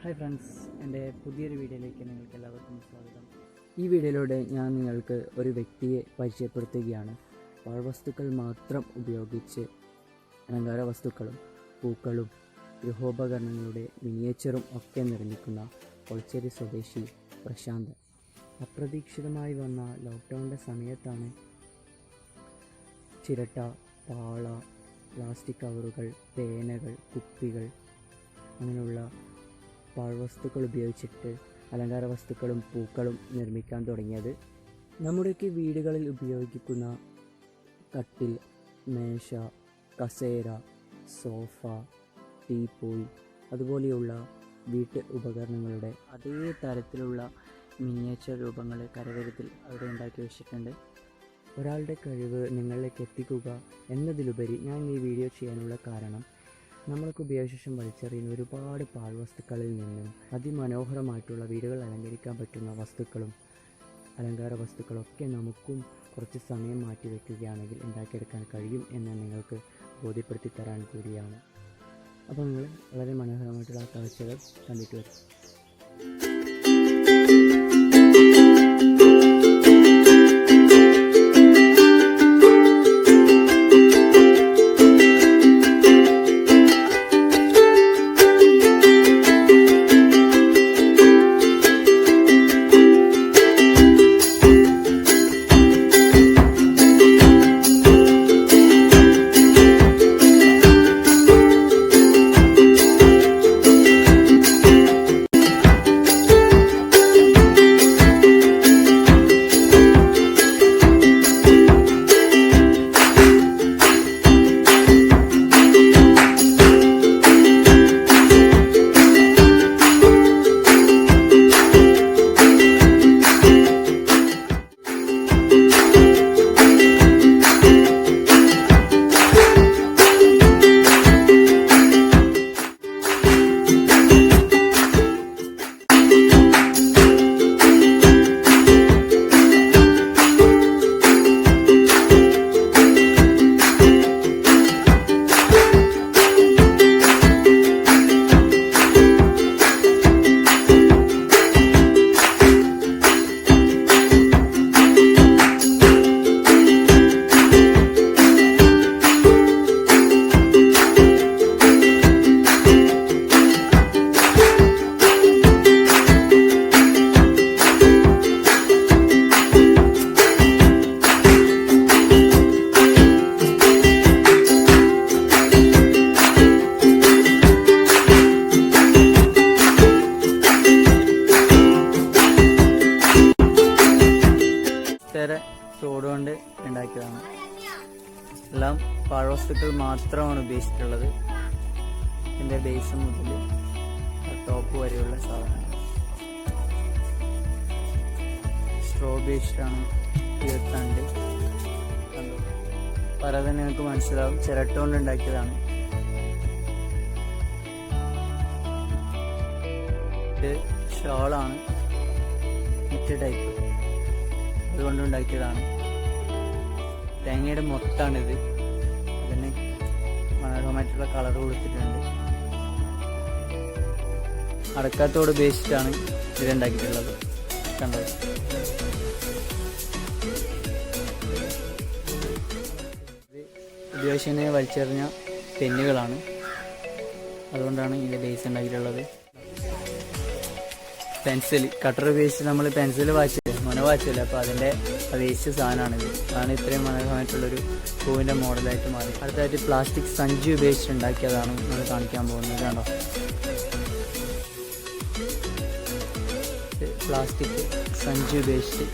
Hi friends, എൻ്റെ പുതിയൊരു വീഡിയോയിലേക്ക് നിങ്ങൾക്ക് എല്ലാവർക്കും സ്വാഗതം. ഈ വീഡിയോയിലൂടെ ഞാൻ നിങ്ങൾക്ക് ഒരു വ്യക്തിയെ പരിചയപ്പെടുത്തുകയാണ്. പാഴ്വസ്തുക്കൾ മാത്രം ഉപയോഗിച്ച് അലങ്കാര വസ്തുക്കളും പൂക്കളും ഗൃഹോപകരണങ്ങളുടെ മിനിയേച്ചറും ഒക്കെ നിർമ്മിക്കുന്ന കൊളച്ചേരി സ്വദേശി പ്രശാന്ത്. അപ്രതീക്ഷിതമായി വന്ന ലോക്ക്ഡൗണിൻ്റെ സമയത്താണ് ചിരട്ട, പാള, പ്ലാസ്റ്റിക് കവറുകൾ, പേനകൾ, കുപ്പികൾ അങ്ങനെയുള്ള പാഴ്വസ്തുക്കൾ ഉപയോഗിച്ചിട്ട് അലങ്കാര വസ്തുക്കളും പൂക്കളും നിർമ്മിക്കാൻ തുടങ്ങിയത്. നമ്മുടെയൊക്കെ വീടുകളിൽ ഉപയോഗിക്കുന്ന കട്ടിൽ, മേശ, കസേര, സോഫ, ടീപ്പോയ് അതുപോലെയുള്ള വീട്ട് ഉപകരണങ്ങളുടെ അതേ തരത്തിലുള്ള മിനിയേച്ചർ രൂപങ്ങൾ കരകരുത്തിൽ അവിടെ ഉണ്ടാക്കി വെച്ചിട്ടുണ്ട്. ഒരാളുടെ കഴിവ് നിങ്ങളിലേക്ക് എത്തിക്കുക എന്നതിലുപരി ഞാൻ ഈ വീഡിയോ ചെയ്യാനുള്ള കാരണം, നമ്മൾക്ക് ഉപയോഗിച്ച ശേഷം വലിച്ചെറിയുന്ന ഒരുപാട് പാഴ്വസ്തുക്കളിൽ നിന്നും അതിമനോഹരമായിട്ടുള്ള വീടുകൾ അലങ്കരിക്കാൻ പറ്റുന്ന വസ്തുക്കളും അലങ്കാര വസ്തുക്കളൊക്കെ നമുക്കും കുറച്ച് സമയം മാറ്റി വയ്ക്കുകയാണെങ്കിൽ ഉണ്ടാക്കിയെടുക്കാൻ കഴിയും എന്ന് നിങ്ങൾക്ക് ബോധ്യപ്പെടുത്തി തരാൻ കൂടിയാണ്. അപ്പോൾ നിങ്ങൾ വളരെ മനോഹരമായിട്ടുള്ള കാഴ്ചകൾ കണ്ടിട്ട് വരും. തോട് കൊണ്ട് ഉണ്ടാക്കിയതാണ്. എല്ലാം പാഴ്വസ്തുക്കൾ മാത്രമാണ് ഉപയോഗിച്ചിട്ടുള്ളത്. ഇതിൻ്റെ ബേസ് മുതൽ ടോപ്പ് വരെയുള്ള സാധനങ്ങൾ സ്ട്രോ ഉപയോഗിച്ചിട്ടാണ് ഇരുത്തണ്ട്. പല തന്നെ നിങ്ങൾക്ക് മനസ്സിലാവും, ചിരട്ട കൊണ്ട് ഉണ്ടാക്കിയതാണ്. ഇത് ഷോളാണ്, മറ്റേ ടൈപ്പ് അതുകൊണ്ടുണ്ടാക്കിയതാണ്. തേങ്ങയുടെ മൊത്താണിത്. അതിന് മനോഹരമായിട്ടുള്ള കളർ കൊടുത്തിട്ടുണ്ട്. അടക്കാത്തോട് ഉപയോഗിച്ചിട്ടാണ് ഇതുണ്ടാക്കിയിട്ടുള്ളത്. കണ്ടത് ഉപയോഗിച്ച് വലിച്ചെറിഞ്ഞ പെന്നുകളാണ്. അതുകൊണ്ടാണ് ഇതിൻ്റെ ബേസ് ഉണ്ടാക്കിയിട്ടുള്ളത്. പെൻസിൽ കട്ടർ ഉപയോഗിച്ച് നമ്മൾ പെൻസിൽ വാച്ചില്ല, അപ്പോൾ അതിൻ്റെ വേസ്റ്റ് സാധനമാണിത്. അതാണ് ഇത്രയും മനോഹരമായിട്ടുള്ളൊരു പൂവിൻ്റെ മോഡലായിട്ട് മാറി. അടുത്തായിട്ട് പ്ലാസ്റ്റിക് സഞ്ചി ഉപയോഗിച്ചിട്ടുണ്ടാക്കിയതാണ് നമ്മൾ കാണിക്കാൻ പോകുന്നത്. കണ്ടോ, പ്ലാസ്റ്റിക് സഞ്ചി ഉപയോഗിച്ച്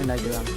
ഉണ്ടാക്കിയതാണ്.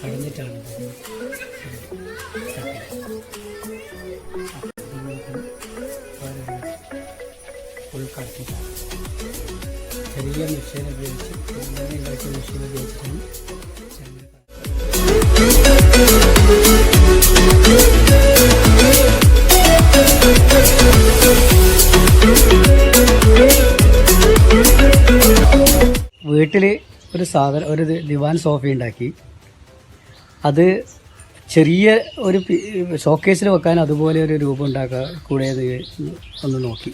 കടഞ്ഞിട്ടാണ് ഫുൾ കടത്തിട്ടാണ് ചെറിയ മെഷീൻ ഉപയോഗിച്ച് ഉണ്ടാക്കിയ മെഷീൻ ഉപയോഗിച്ചിട്ടാണ് വീട്ടിൽ ഒരു ദിവാൻ സോഫ ഉണ്ടാക്കി. അത് ചെറിയ ഒരു ഷോക്കേസിൽ വെക്കാൻ അതുപോലെ ഒരു രൂപം ഉണ്ടാക്കാൻ കൂടെ ഒന്ന് നോക്കി.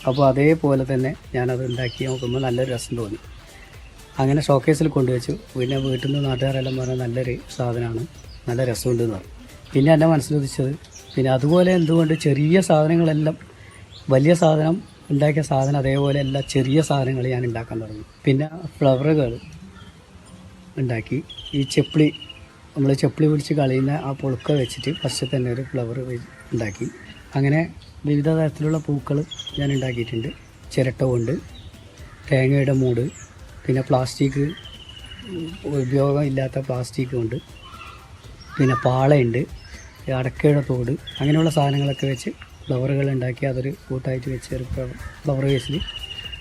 അപ്പോൾ അതേപോലെ തന്നെ ഞാനത് ഉണ്ടാക്കി നോക്കുമ്പോൾ നല്ലൊരു രസം തോന്നി. അങ്ങനെ ഷോക്കേസിൽ കൊണ്ടുവച്ചു. പിന്നെ വീട്ടിൽ നിന്ന് നാട്ടുകാരെല്ലാം പറഞ്ഞാൽ നല്ലൊരു സാധനമാണ്, നല്ല രസമുണ്ടെന്ന് പറഞ്ഞു. പിന്നെ എൻ്റെ മനസ്സിലുദിച്ചത് പിന്നെ അതുപോലെ എന്തുകൊണ്ട് ചെറിയ സാധനങ്ങളെല്ലാം വലിയ സാധനം ഉണ്ടാക്കിയ സാധനം അതേപോലെ എല്ലാ ചെറിയ സാധനങ്ങൾ ഞാൻ ഉണ്ടാക്കാൻ തുടങ്ങി. പിന്നെ ഫ്ലവറുകൾ ഉണ്ടാക്കി. ഈ നമ്മൾ ചെപ്പിളി പിടിച്ച് കളയുന്ന ആ പുളുക്ക വെച്ചിട്ട് ഫസ്റ്റ് തന്നെ ഒരു ഫ്ലവർ ഉണ്ടാക്കി. അങ്ങനെ വിവിധ തരത്തിലുള്ള പൂക്കൾ ഞാൻ ഉണ്ടാക്കിയിട്ടുണ്ട്. ചിരട്ട കൊണ്ട്, തേങ്ങയുടെ മൂട്, പിന്നെ പ്ലാസ്റ്റിക് ഉപയോഗം ഇല്ലാത്ത പ്ലാസ്റ്റിക് കൊണ്ട്, പിന്നെ പാളയുണ്ട്, അടക്കയുടെ തോട്, അങ്ങനെയുള്ള സാധനങ്ങളൊക്കെ വെച്ച് ഫ്ലവറുകൾ ഉണ്ടാക്കി അതൊരു കൂട്ടായിട്ട് വെച്ച് ഒരു ഫ്ലവർ വേസിൽ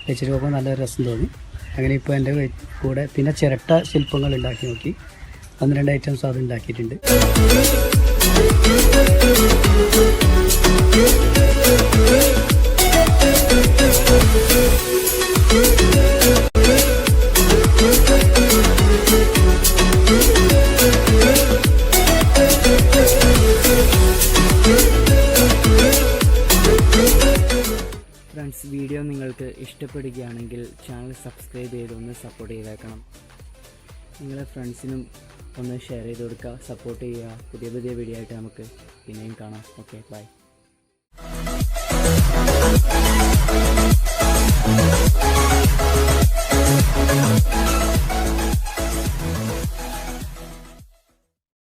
വെച്ചിട്ട് നോക്കുമ്പോൾ നല്ല രസം തോന്നി. അങ്ങനെ ഇപ്പോൾ എൻ്റെ കൂടെ പിന്നെ ചിരട്ട ശില്പങ്ങൾ ഉണ്ടാക്കി നോക്കി. 12 ഐറ്റംസ് അത് ഉണ്ടാക്കിയിട്ടുണ്ട്. ഫ്രണ്ട്സ്, വീഡിയോ നിങ്ങൾക്ക് ഇഷ്ടപ്പെടുകയാണെങ്കിൽ ചാനൽ സബ്സ്ക്രൈബ് ചെയ്തൊന്ന് സപ്പോർട്ട് ചെയ്തേക്കണം. നിങ്ങളെ ഫ്രണ്ട്സിനും ഒന്ന് ഷെയർ ചെയ്ത് കൊടുക്കുക, സപ്പോർട്ട് ചെയ്യുക. പുതിയ വീഡിയോ ആയിട്ട് നമുക്ക് പിന്നെയും കാണാം. Okay, by.